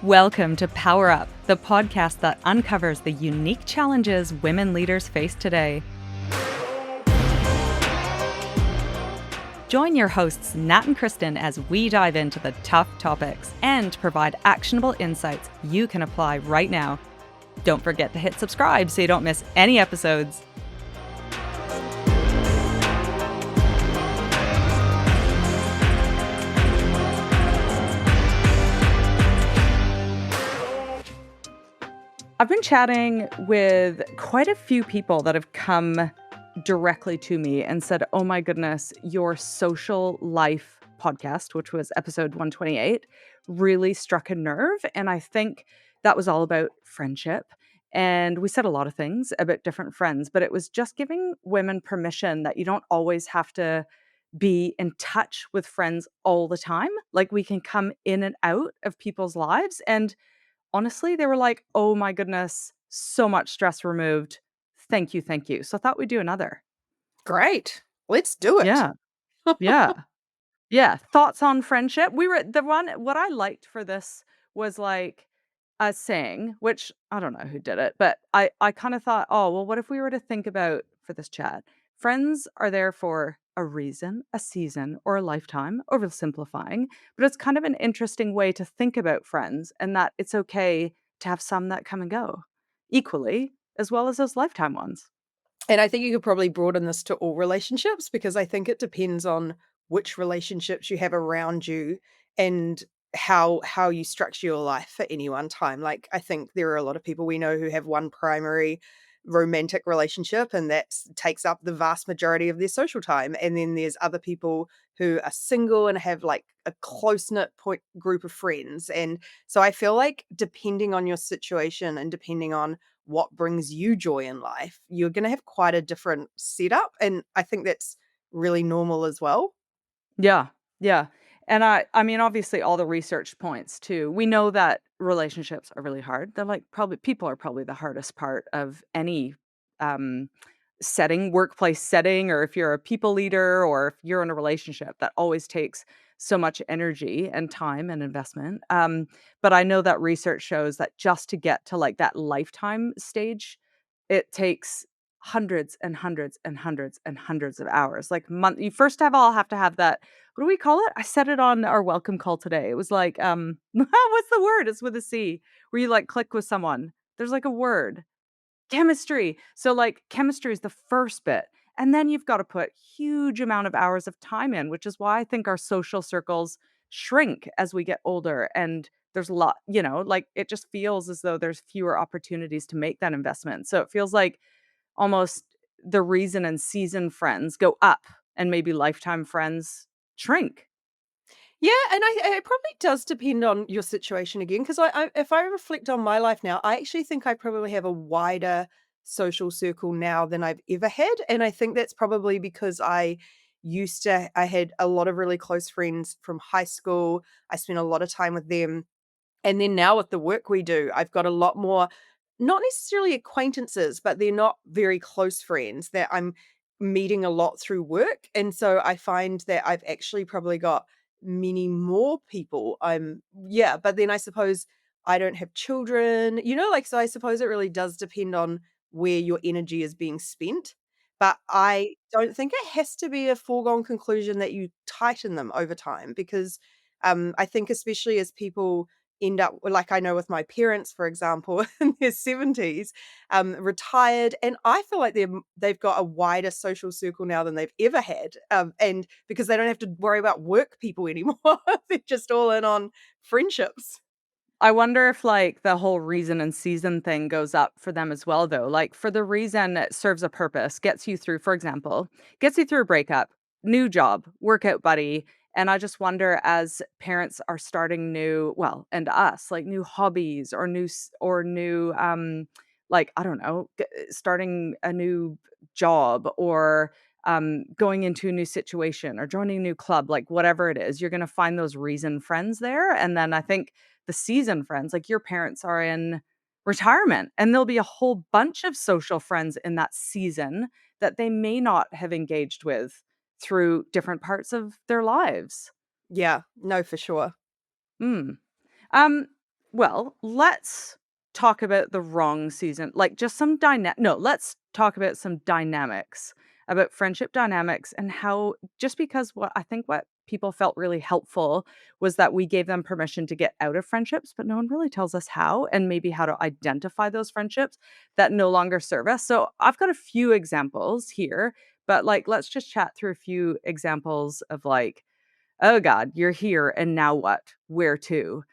Welcome to Power Up, the podcast that uncovers the unique challenges women leaders face today. Join your hosts, Nat and Kristen, as we dive into the tough topics and provide actionable insights you can apply right now. Don't forget to hit subscribe so you don't miss any episodes. I've been chatting with quite a few people that have come directly to me and said, "Oh my goodness, your social life podcast," which was episode 128, really struck a nerve. And I think that was all about friendship. And we said a lot of things about different friends, but it was just giving women permission that you don't always have to be in touch with friends all the time. Like we can come in and out of people's lives. And honestly, they were like, "Oh my goodness, so much stress removed. Thank you, thank you." So I thought we'd do another. Great. Let's do it. Yeah, yeah, yeah. Thoughts on friendship? What I liked for this was like a saying, which I don't know who did it, but I kind of thought, oh, well, what if we were to think about for this chat? Friends are there for a reason, a season, or a lifetime, oversimplifying, but it's kind of an interesting way to think about friends and that it's okay to have some that come and go equally, as well as those lifetime ones. And I think you could probably broaden this to all relationships because I think it depends on which relationships you have around you and how you structure your life at any one time. Like I think there are a lot of people we know who have one primary romantic relationship and that takes up the vast majority of their social time. And then there's other people who are single and have like a close-knit point group of friends. And so I feel like depending on your situation and depending on what brings you joy in life, you're going to have quite a different setup. And I think that's really normal as well. Yeah, yeah. And I mean, obviously all the research points to we know that relationships are really hard. They're like probably people are probably the hardest part of any um setting, workplace setting, or if you're a people leader or if you're in a relationship that always takes so much energy and time and investment. But I know that research shows that just to get to like that lifetime stage, it takes hundreds and hundreds and hundreds and hundreds of hours. Like you first of all have to have that, what do we call it? I said it on our welcome call today. It was like, what's the word? It's with a C, where you like click with someone. There's like a word. Chemistry. So, like, chemistry is the first bit, and then you've gotta put huge amount of hours of time in, which is why I think our social circles shrink as we get older, and there's a lot like, it just feels as though there's fewer opportunities to make that investment. So it feels like almost the reason and season friends go up and maybe lifetime friends shrink. Yeah, and it probably does depend on your situation again. Because if I reflect on my life now, I actually think I probably have a wider social circle now than I've ever had, and I think that's probably because I had a lot of really close friends from high school. I spent a lot of time with them. And then now with the work we do, I've got a lot more, not necessarily acquaintances, but they're not very close friends that I'm meeting a lot through work. And so I find that I've actually probably got many more people. Yeah, but then I suppose I don't have children, like, so I suppose it really does depend on where your energy is being spent. But I don't think it has to be a foregone conclusion that you tighten them over time because I think especially as people end up like I know with my parents, for example, in their 70s, retired, and I feel like they've got a wider social circle now than they've ever had, and because they don't have to worry about work people anymore, they're just all in on friendships. I wonder if, like, the whole reason and season thing goes up for them as well, though. Like, for the reason it serves a purpose, gets you through, for example, gets you through a breakup, new job, workout buddy. And I just wonder as parents are starting new, well, and us, like new hobbies or like, I don't know, starting a new job or going into a new situation or joining a new club, like whatever it is, you're going to find those reason friends there. And then I think the season friends, like your parents are in retirement and there'll be a whole bunch of social friends in that season that they may not have engaged with through different parts of their lives. Yeah, no, for sure. Mm. Um, Well, let's talk about the wrong season. Like just some no, let's talk about some dynamics, about friendship dynamics and how just because what people felt really helpful was that we gave them permission to get out of friendships, but no one really tells us how and maybe how to identify those friendships that no longer serve us. So I've got a few examples here, but like let's just chat through a few examples of like oh god, you're here and now what? Where to?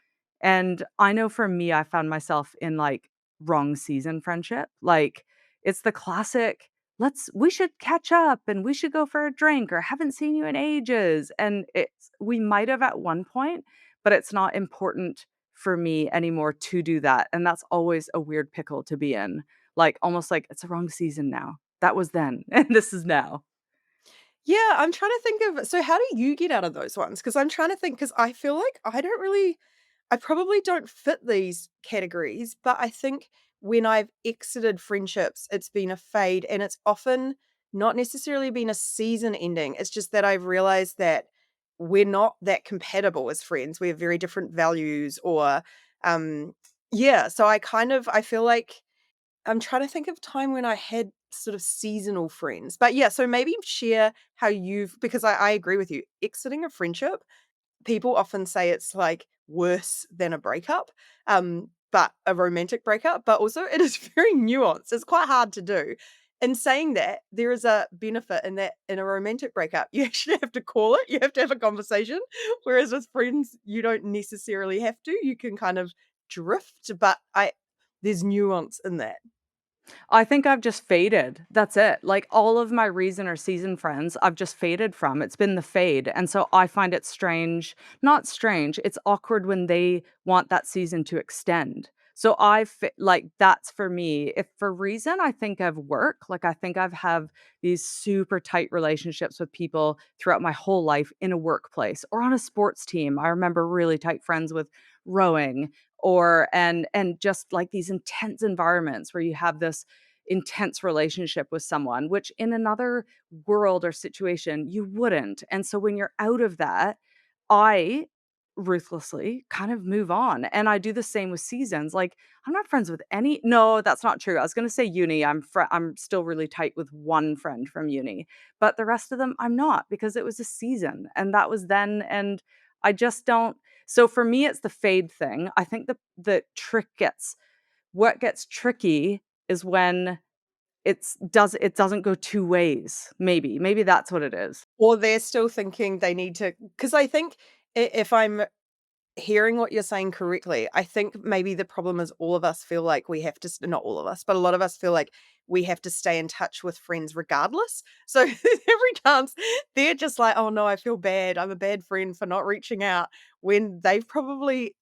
And I know for me, I found myself in like wrong season friendship. Like it's the classic, we should catch up and we should go for a drink or haven't seen you in ages. And we might have at one point, but it's not important for me anymore to do that. And that's always a weird pickle to be in. Like almost like it's the wrong season now. That was then and this is now. Yeah, I'm trying to think of so how do you get out of those ones? Because 'Cause I'm trying to think. Because I feel like I probably don't fit these categories, but I think when I've exited friendships, it's been a fade, and it's often not necessarily been a season ending. It's just that I've realized that we're not that compatible as friends. We have very different values or, um yeah, so I feel like I'm trying to think of time when I had sort of seasonal friends. But yeah, so maybe share how you've because I agree with you. Exiting a friendship, people often say it's like worse than a breakup, but a romantic breakup, but also it is very nuanced. It's quite hard to do. In saying that, there is a benefit in that in a romantic breakup, you actually have to call it, you have to have a conversation. Whereas with friends, you don't necessarily have to. You can kind of drift, but I there's nuance in that. I think I've just faded. That's it. Like all of my reason or season friends, I've just faded from. It's been the fade. And so I find it strange, not strange, it's awkward when they want that season to extend. So like that's for me. If for reason I think of work, like I think I've have these super tight relationships with people throughout my whole life in a workplace or on a sports team. I remember really tight friends with rowing or and just like these intense environments where you have this intense relationship with someone, which in another world or situation you wouldn't. And so when you're out of that, I ruthlessly kind of move on. And I do the same with seasons. Like I'm not friends with any no, that's not true. I was going to say uni. I'm still really tight with one friend from uni, but the rest of them I'm not because it was a season and that was then and I just don't so for me it's the fade thing. I think the trick gets what gets tricky is when it doesn't go 2 ways, maybe. Maybe that's what it is. Or they're still thinking they need to. Because I think if I'm hearing what you're saying correctly, I think maybe the problem is all of us feel like we have to not all of us, but a lot of us feel like we have to stay in touch with friends regardless. So every chance they're just like, "Oh no, I feel bad. I'm a bad friend for not reaching out," when they've probably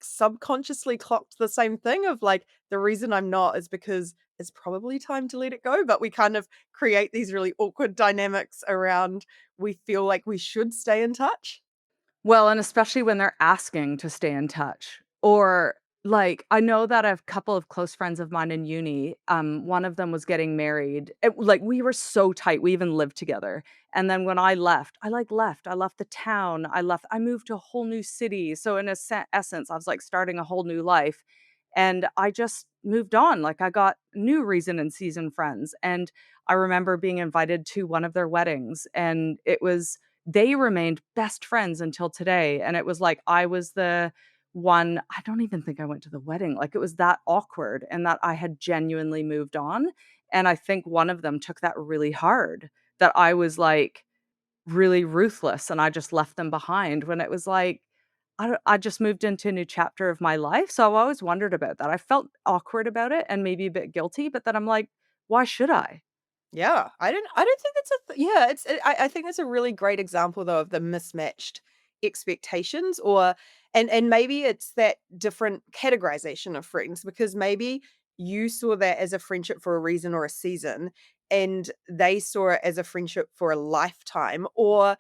subconsciously clocked the same thing of like, the reason I'm not is because it's probably time to let it go, but we kind of create these really awkward dynamics around we feel like we should stay in touch. Well, and especially when they're asking to stay in touch. Or like, I know that a couple of close friends of mine in uni, one of them was getting married. Like we were so tight, we even lived together. And then when I left, left. I left the town. I moved to a whole new city. So in essence, I was like starting a whole new life. And I just moved on. Like I got new reason and season friends. And I remember being invited to one of their weddings and they remained best friends until today, and it was like I was the one I don't even think I went to the wedding, like, it was that awkward and that I had genuinely moved on, and I think one of them took that really hard, that I was, like, really ruthless and I just left them behind when it was like, I just moved into a new chapter of my life, so I've always wondered about that. I felt awkward about it and maybe a bit guilty, but then I'm like, "Why should I?" Yeah, I don't think that's yeah, I think that's a really great example though of the mismatched expectations or and maybe it's that different categorization of friends because maybe you saw that as a friendship for a reason or a season and they saw it as a friendship for a lifetime or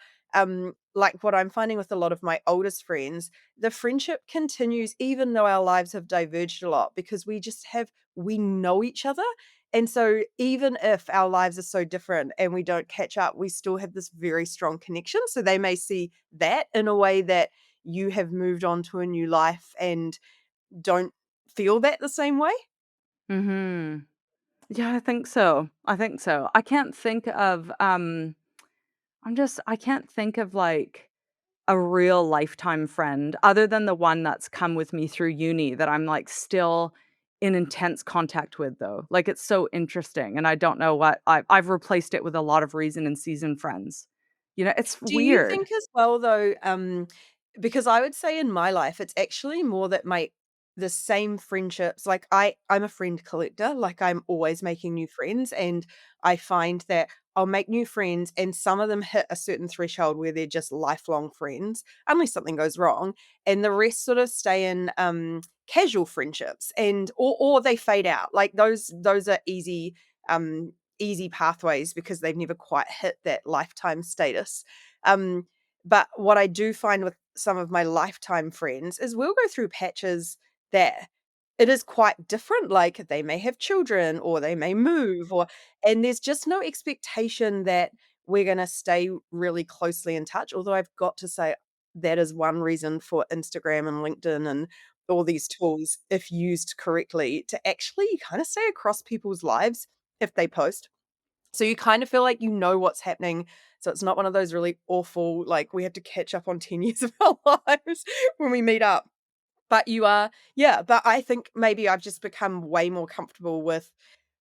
like what I'm finding with a lot of my oldest friends, the friendship continues even though our lives have diverged a lot because we know each other and so even if our lives are so different and we don't catch up, we still have this very strong connection. So they may see that in a way that you have moved on to a new life and don't feel that the same way. Mhm. Yeah, I think so. I think so. I can't think of, I can't think of, like, a real lifetime friend other than the one that's come with me through uni that I'm, like, still in intense contact with, though. Like, it's so interesting, and I don't know what I've replaced it with a lot of reason and season friends. You know, it's Do you weird. think as well though, because I would say in my life, it's actually more that my the same friendships, like I'm a friend collector, like I'm always making new friends and I find that I'll make new friends and some of them hit a certain threshold where they're just lifelong friends, unless something goes wrong, and the rest sort of stay in casual friendships and or they fade out. Like those are easy pathways because they've never quite hit that lifetime status. um, but what I do find with some of my lifetime friends is we'll go through patches that it is quite different. Like they may have children or they may move or and there's just no expectation that we're gonna stay really closely in touch. Although I've got to say that is one reason for Instagram and LinkedIn and all these tools, if used correctly, to actually kind of stay across people's lives if they post. So you kind of feel like you know what's happening. So it's not one of those really awful, like, we have to catch up on 10 years of our lives when we meet up. But you are yeah, but I think maybe I've just become way more comfortable with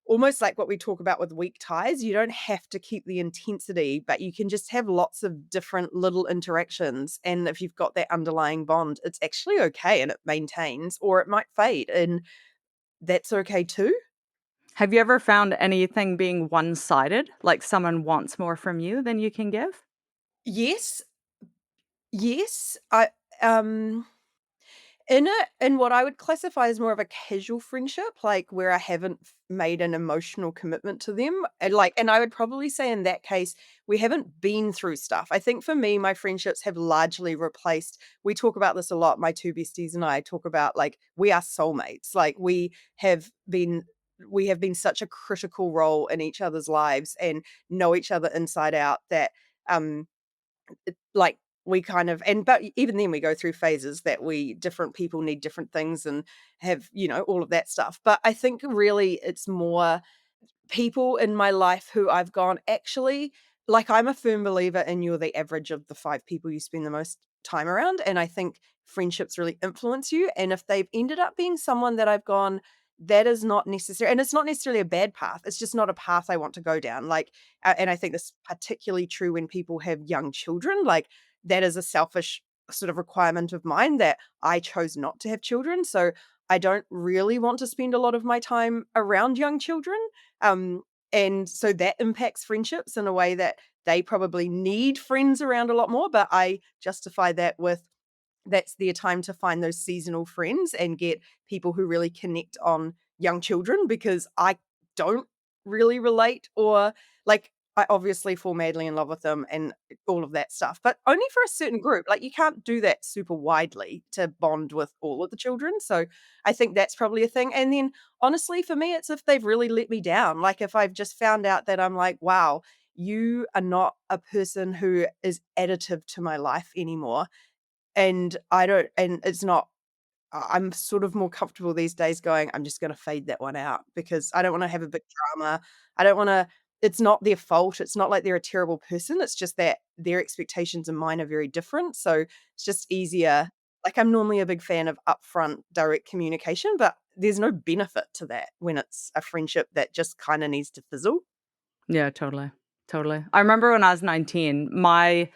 almost like what we talk about with weak ties. You don't have to keep the intensity, but you can just have lots of different little interactions. And if you've got that underlying bond, it's actually okay and it maintains, or it might fade. And that's okay too. Have you ever found anything being one-sided, like someone wants more from you than you can give? Yes. Yes. Um in what I would classify as more of a casual friendship, like, where I haven't made an emotional commitment to them, and I would probably say in that case, we haven't been through stuff. I think for me, my friendships have largely replaced we talk about this a lot, my 2 besties and I talk about, like, we are soulmates, like, we have been such a critical role in each other's lives and know each other inside out that, um like, we kind of and but even then we go through phases that we different people need different things and have, all of that stuff. But I think really it's more people in my life who I've gone, "Actually," like, I'm a firm believer in you're the average of the 5 people you spend the most time around, and I think friendships really influence you, and if they've ended up being someone that I've gone, "That is not necessary," and it's not necessarily a bad path, it's just not a path I want to go down, like, and I think this is particularly true when people have young children, like, that is a selfish sort of requirement of mine that I chose not to have children, so I don't really want to spend a lot of my time around young children, um, and so that impacts friendships in a way that they probably need friends around a lot more, but I justify that with that's their time to find those seasonal friends and get people who really connect on young children because I don't really relate or like I obviously fall madly in love with them and all of that stuff, but only for a certain group. Like you can't do that super widely to bond with all of the children. So I think that's probably a thing. And then honestly, for me, it's if they've really let me down. Like if I've just found out that I'm like, wow, you are not a person who is additive to my life anymore and I don't and it's not I'm sort of more comfortable these days going, "I'm just gonna fade that one out," because I don't wanna have a big drama. I don't wanna it's not their fault, it's not like they're a terrible person, it's just that their expectations and mine are very different, so it's just easier like, I'm normally a big fan of upfront direct communication, but there's no benefit to that when it's a friendship that just kinda needs to fizzle. Yeah, totally, totally. I remember when I was 19, my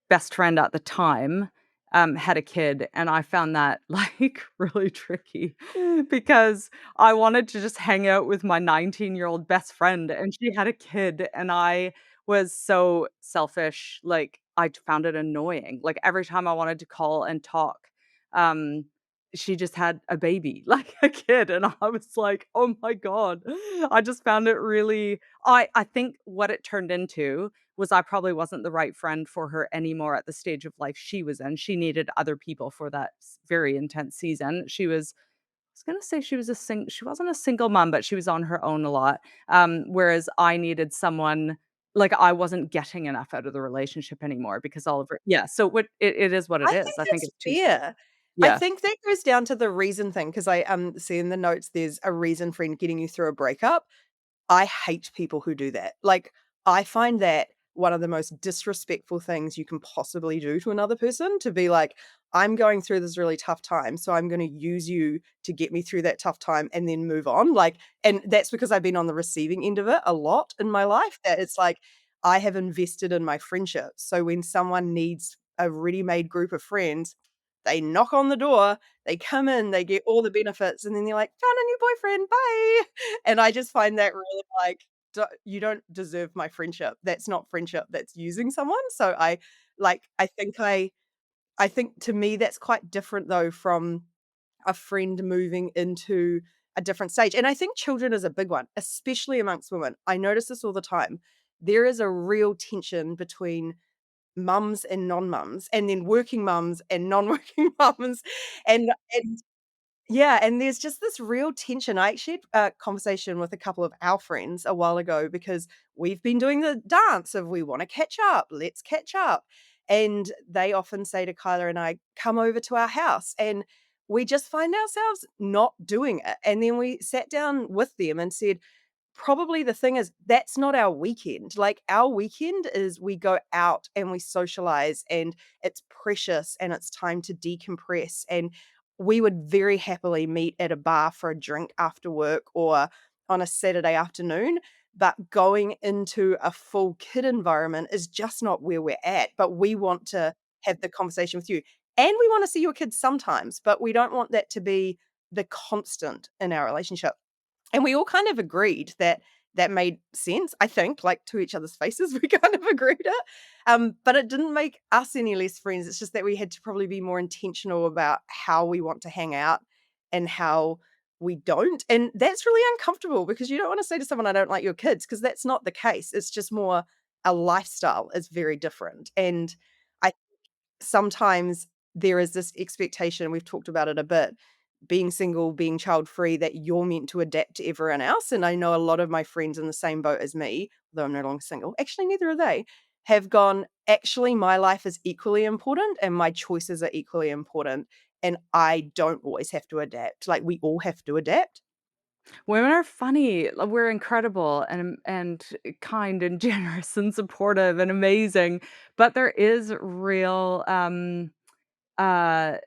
best friend at the time, had a kid, and I found that, like, really tricky because I wanted to just hang out with my 19-year-old best friend, and she had a kid, and I was so selfish, like, I found it annoying. Like, every time I wanted to call and talk, um, she just had a baby, like a kid, and I was like, "Oh my god." I just found it really I think what it turned into was I probably wasn't the right friend for her anymore at the stage of life she was in. She needed other people for that very intense season. I was gonna say she wasn't a single mom, but she was on her own a lot. Whereas I needed someone like I wasn't getting enough out of the relationship anymore because all of her yeah, so it is what it I is. think I think that's it's 2 sides. fair. I Yeah. think that goes down to the reason thing, because I, see in the notes there's a reason for getting you through a breakup. I hate people who do that. Like, I find that one of the most disrespectful things you can possibly do to another person, to be like, "I'm going through this really tough time, so I'm gonna use you to get me through that tough time and then move on." Like, and that's because I've been on the receiving end of it a lot in my life, that it's like, I have invested in my friendships. So when someone needs a ready-made group of friends, they knock on the door, they come in, they get all the benefits, and then they're like, "Found a new boyfriend, bye." And I just find that really, like, you don't deserve my friendship. That's not friendship, that's using someone. So I think to me that's quite different though from a friend moving into a different stage. And I think children is a big one, especially amongst women. I notice this all the time. There is a real tension between mums and non-mums, and then working mums and non-working mums, and yeah, and there's just this real tension. I actually had a conversation with a couple of our friends a while ago, because we've been doing the dance of "We wanna catch up, let's catch up." And they often say to Kyla and I, "Come over to our house," and we just find ourselves not doing it. And then we sat down with them and said, probably the thing is, that's not our weekend. Like, our weekend is we go out and we socialize, and it's precious, and it's time to decompress, and we would very happily meet at a bar for a drink after work or on a Saturday afternoon, but going into a full kid environment is just not where we're at. But we want to have the conversation with you, and we wanna see your kids sometimes, but we don't want that to be the constant in our relationship. And we all kind of agreed that that made sense, I think, like, to each other's faces, we kind of agreed it. But it didn't make us any less friends. It's just that we had to probably be more intentional about how we want to hang out and how we don't. And that's really uncomfortable, because you don't want to say to someone, "I don't like your kids," because that's not the case. It's just more, a lifestyle is very different. And I sometimes there is this expectation, we've talked about it a bit, being single, being child free, that you're meant to adapt to everyone else. And I know a lot of my friends in the same boat as me, though I'm no longer single, actually, neither are they, have gone, actually, my life is equally important and my choices are equally important. And I don't always have to adapt. Like, we all have to adapt. Women are funny. We're incredible and kind and generous and supportive and amazing, but there is real uh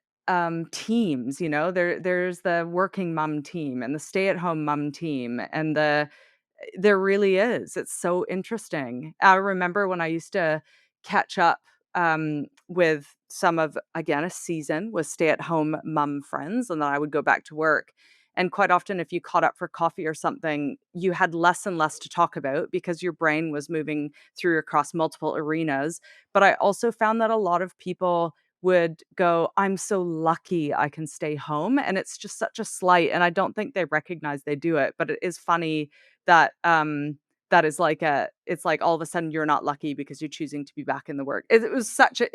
teams, you know. There's the working mom team and the stay-at-home mom team and there really is. It's so interesting. I remember when I used to catch up, with some of, again, a season with stay-at-home mom friends, and then I would go back to work. And quite often, if you caught up for coffee or something, you had less and less to talk about because your brain was moving through across multiple arenas. But I also found that a lot of people would go, "I'm so lucky I can stay home." And it's just such a slight. And I don't think they recognize they do it. But it is funny that, that is like it's like all of a sudden you're not lucky because you're choosing to be back in the work. It's such a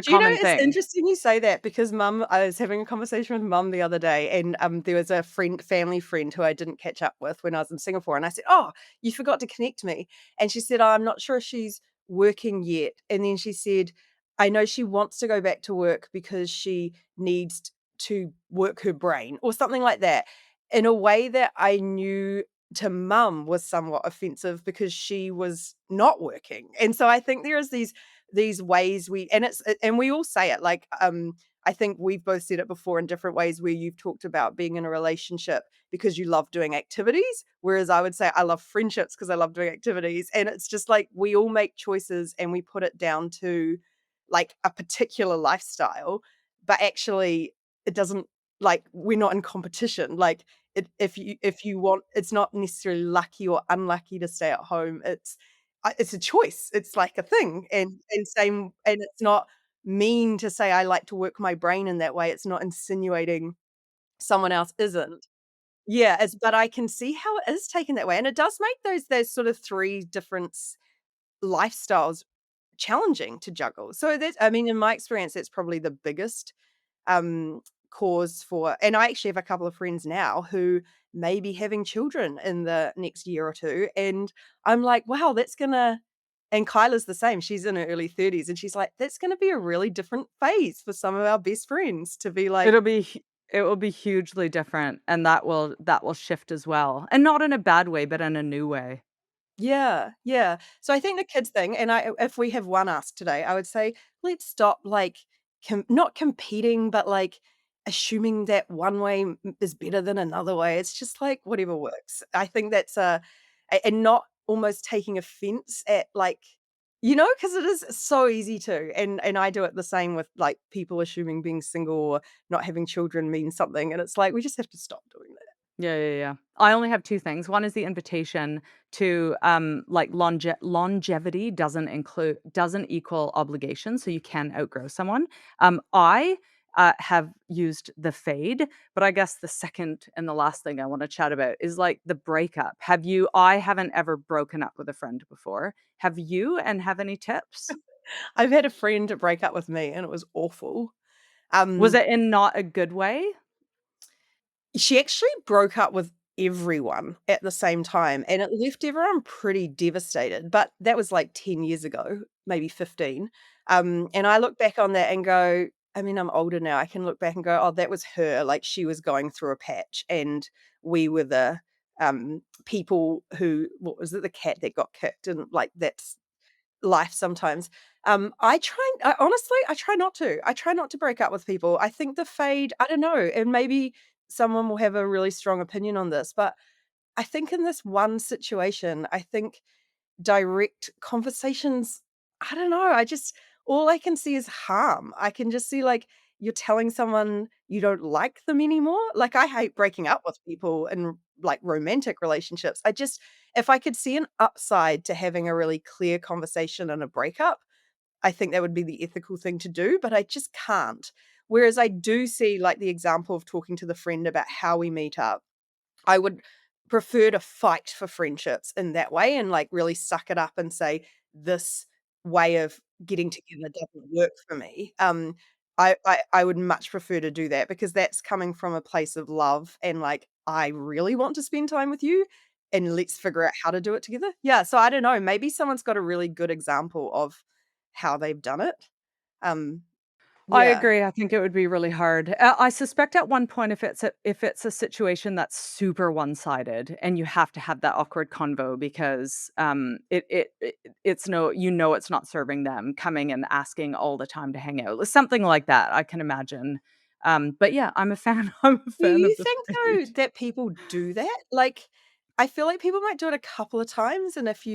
Do you know, common it's thing. interesting you say that, because mum, I was having a conversation with mum the other day, and there was a family friend who I didn't catch up with when I was in Singapore, and I said, "Oh, you forgot to connect me." And she said, "Oh, I'm not sure if she's working yet." And then she said, "I know she wants to go back to work because she needs to work her brain," or something like that, in a way that I knew to mum was somewhat offensive, because she was not working. And so I think there is these ways we, and and we all say it, like, I think we've both said it before in different ways, where you've talked about being in a relationship because you love doing activities, whereas I would say I love friendships because I love doing activities. And it's just like, we all make choices and we put it down to, like, a particular lifestyle, but actually it doesn't, like, we're not in competition. Like, if you want, it's not necessarily lucky or unlucky to stay at home. It's a choice. It's like a thing. And same, and it's not mean to say I like to work my brain in that way. It's not insinuating someone else isn't. Yeah, it's, but I can see how it is taken that way, and it does make those sort of 3 different lifestyles challenging to juggle. So that's, I mean, in my experience, that's probably the biggest, um, cause for, and I actually have a couple of friends now who may be having children in the next year or 2, and I'm like, "Wow, that's gonna And Kyla's the same, she's in her early 30s, and she's like, "That's gonna be a really different phase for some of our best friends to be like." It'll be hu it will be hugely different, and that will shift as well, and not in a bad way, but in a new way. Yeah, yeah. So I think the kids thing, and if we have one ask today, I would say, let's stop like not competing, but like assuming that one way is better than another way. It's just like whatever works. I think that's and not almost taking offense at like, because it is so easy to, and I do it the same with like people assuming being single or not having children means something, and it's like we just have to stop doing that. Yeah, yeah, yeah. I only have 2 things. One is the invitation to, like, longevity doesn't equal obligation, so you can outgrow someone. I have used the fade, but I guess the second and the last thing I wanna chat about is, like, the breakup. I haven't ever broken up with a friend before. Have you, and have any tips? I've had a friend break up with me, and it was awful. Was Um, it in not a good way? She actually broke up with everyone at the same time, and it left everyone pretty devastated, but that was, like, 10 years ago, maybe 15, and I look back on that and go, I mean, I'm older now, I can look back and go, "Oh, that was her," like, she was going through a patch, and we were the, people who what was it? The cat that got kicked, and, like, that's life sometimes. I try not to. I try not to break up with people. I think the fade, I don't know, and maybe someone will have a really strong opinion on this, but I think in this one situation, I think direct conversations, I don't know, I just all I can see is harm. I can just see, like, you're telling someone you don't like them anymore. Like, I hate breaking up with people in, like, romantic relationships. I just if I could see an upside to having a really clear conversation in a breakup, I think that would be the ethical thing to do, but I just can't. Whereas I do see, like, the example of talking to the friend about how we meet up. I would prefer to fight for friendships in that way and, like, really suck it up and say, "This way of getting together doesn't work for me." I would much prefer to do that because that's coming from a place of love and, like, "I really want to spend time with you, and let's figure out how to do it together." Yeah, so I don't know, maybe someone's got a really good example of how they've done it. Um, I yeah. agree, I think it would be really hard. I suspect at one point if it's a situation that's super one-sided and you have to have that awkward convo because, it's no it's not serving them coming and asking all the time to hang out. Something like that, I can imagine. But yeah, I'm a fan I'm a Do fan you of the think though fade. that people do that? Like, I feel like people might do it a couple of times, and if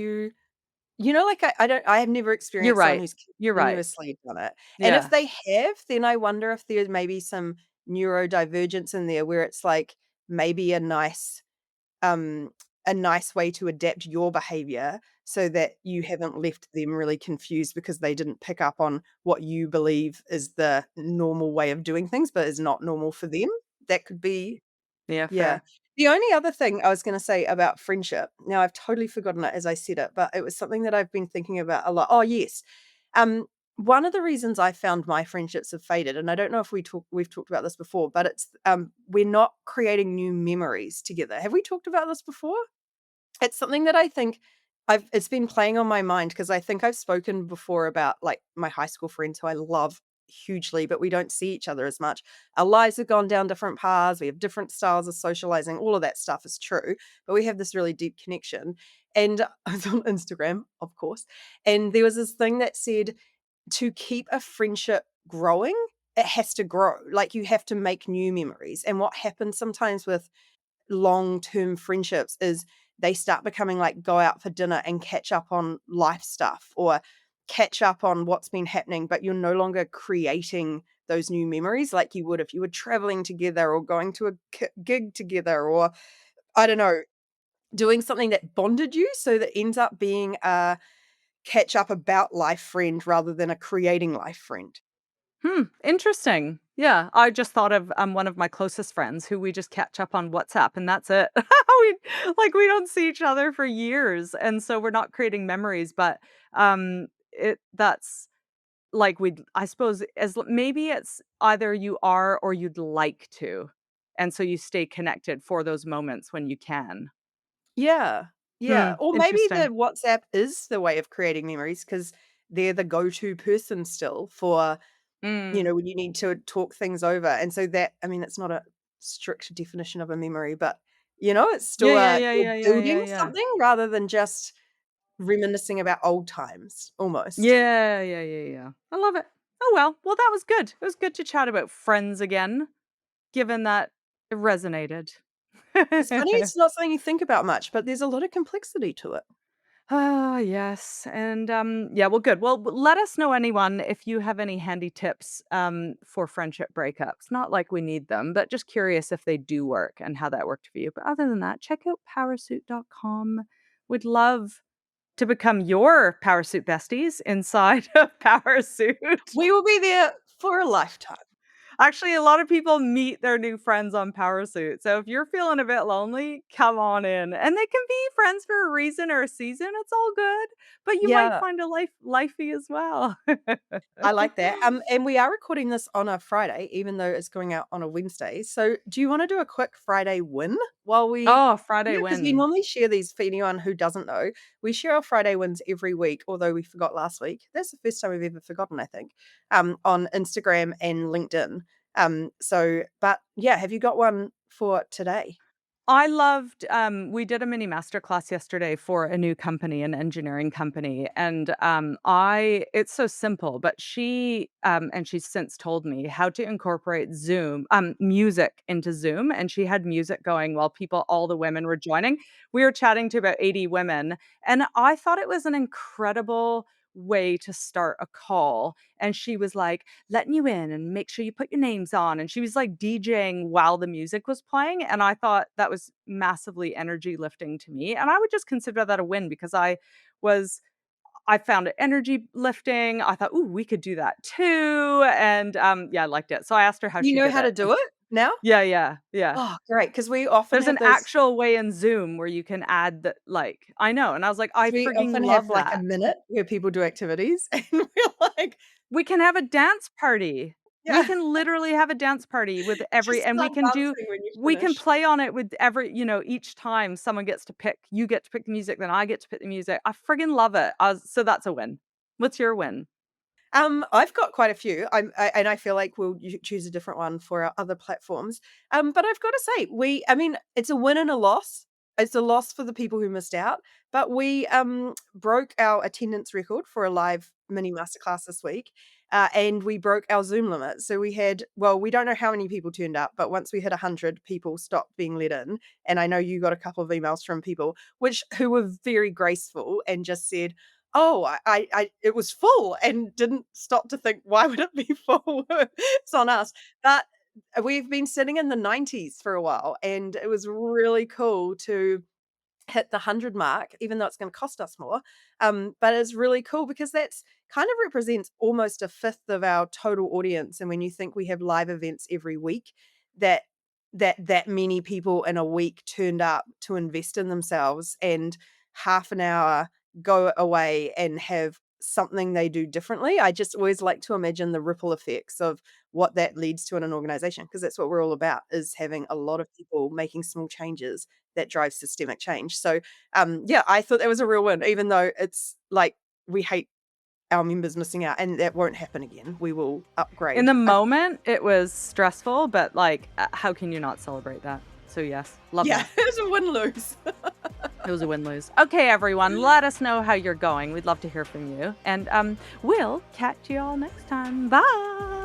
like I have never You're experienced someone right, who's you're right. continuously done it. And if Yeah. they have, then I wonder if there's maybe some neurodivergence in there where it's like maybe um a nice way to adapt your behavior so that you haven't left them really confused because they didn't pick up on what you believe is the normal way of doing things, but is not normal for them. That could be. Yeah, Yeah. fair. The only other thing I was gonna say about friendship, now I've totally forgotten it as I said it, but it was something that I've been thinking about a lot. Oh, yes. Um, One of the reasons I found my friendships have faded, and I don't know if we've talked about this before, but it's we're not creating new memories together. Have we talked about this before? It's something that I think it's been playing on my mind because I think I've spoken before about, like, my high school friends who I love hugely, but we don't see each other as much. Our lives have gone down different paths, we have different styles of socializing, all of that stuff is true, but we have this really deep connection, and I was on Instagram, of course, and there was this thing that said, "To keep a friendship growing, it has to grow." Like, you have to make new memories, and what happens sometimes with long-term friendships is they start becoming like go out for dinner and catch up on life stuff or catch up on what's been happening, but you're no longer creating those new memories like you would if you were traveling together or going to a gig together or I don't know, doing something that bonded you, so that ends up being a catch up about life friend rather than a creating life friend. Interesting. Yeah, I just thought of, one of my closest friends who we just catch up on WhatsApp and that's it. We don't see each other for years, and so we're not creating memories, but, that's I suppose maybe it's either you are or you'd like to, and so you stay connected for those moments when you can. Yeah. Yeah, Hmm, or maybe the interesting. WhatsApp is the way of creating memories because 'cause they're the go-to person still for, Mm. when you need to talk things over, and so that I mean, it's not a strict definition of a memory, but, it's Yeah, still yeah, yeah, you're yeah, yeah, yeah, building yeah. something rather than just reminiscing about old times, almost. Yeah, yeah, yeah, yeah. I love it. Oh, well, that was good. It was good to chat about friends again, given that it resonated. It's funny it's not something you think about much, but there's a lot of complexity to it. Ah, yes. And yeah, well, good. Well, let us know, anyone, if you have any handy tips for friendship breakups. Not like we need them, but just curious if they do work and how that worked for you. But other than that, check out powersuit.com. Would love to become your Powersuit besties inside of Powersuit. We will be there for a lifetime. Actually, a lot of people meet their new friends on Powersuit. So if you're feeling a bit lonely, come on in. And they can be friends for a reason or a season. It's all good. But you might Yeah. find a lifey as well. I like that. And we are recording this on a Friday, even though it's going out on a Wednesday. So, do you want to do a quick Friday win while we? Oh, Friday Yeah, because we win. normally share these for anyone who doesn't know. We share our Friday wins every week, although we forgot last week. That's the first time we've ever forgotten, I think, on Instagram and LinkedIn. But yeah, have you got one for today? I loved we did a mini masterclass yesterday for a new company, an engineering company, and I it's so simple, but she and she's since told me how to incorporate Zoom music into Zoom, and she had music going while all the women were joining. We were chatting to about 80 women, and I thought it was an incredible way to start a call. And she was like, letting you in and make sure you put your names on. And she was like DJing while the music was playing. And I thought that was massively energy lifting to me. And I would just consider that a win because was I found it energy lifting. I thought, ooh, we could do that too. And yeah, I liked it. So I asked her how You she know did how it. to do it now? Yeah, yeah, yeah. Oh, great! Because we often There's have an those. actual way in Zoom where you can add the like I know. And I was like, I We frigging often have love like a that. minute where people do activities, and we're like, We can have a dance party. We yeah, can literally have a dance party with every just and start dancing when you we can finish. play on it with every each time someone gets to pick you get to pick the music, then I get to pick the music. I friggin' love it. So that's a win. What's your win? I've got quite a few. And I feel like we'll choose a different one for our other platforms. But I've got to say, I mean, it's a win and a loss. It's a loss for the people who missed out, but we broke our attendance record for a live mini masterclass this week, and we broke our Zoom limit. So we don't know how many people turned up, but once we hit 100, people stopped being let in. And I know you got a couple of emails from people who were very graceful and just said, "Oh, it was full," and didn't stop to think, "Why would it be full? It's on us." But we've been sitting in the 90s for a while, and it was really cool to hit the 100 mark, even though it's gonna cost us more. But it's really cool because that's kind of represents almost a fifth of our total audience, and when you think we have live events every week, that that many people in a week turned up to invest in themselves and half an hour go away and have something they do differently. I just always like to imagine the ripple effects of what that leads to in an organization because that's what we're all about, is having a lot of people making small changes that drive systemic change. So, yeah, I thought that was a real win, even though it's like we hate our members missing out, and that won't happen again. We will In upgrade. the moment, it was stressful, but like how can you not celebrate that? So yes, love Yeah, that. it was a win lose. It was a win-lose. Okay, everyone, let us know how you're going. We'd love to hear from you. And we'll catch you all next time. Bye.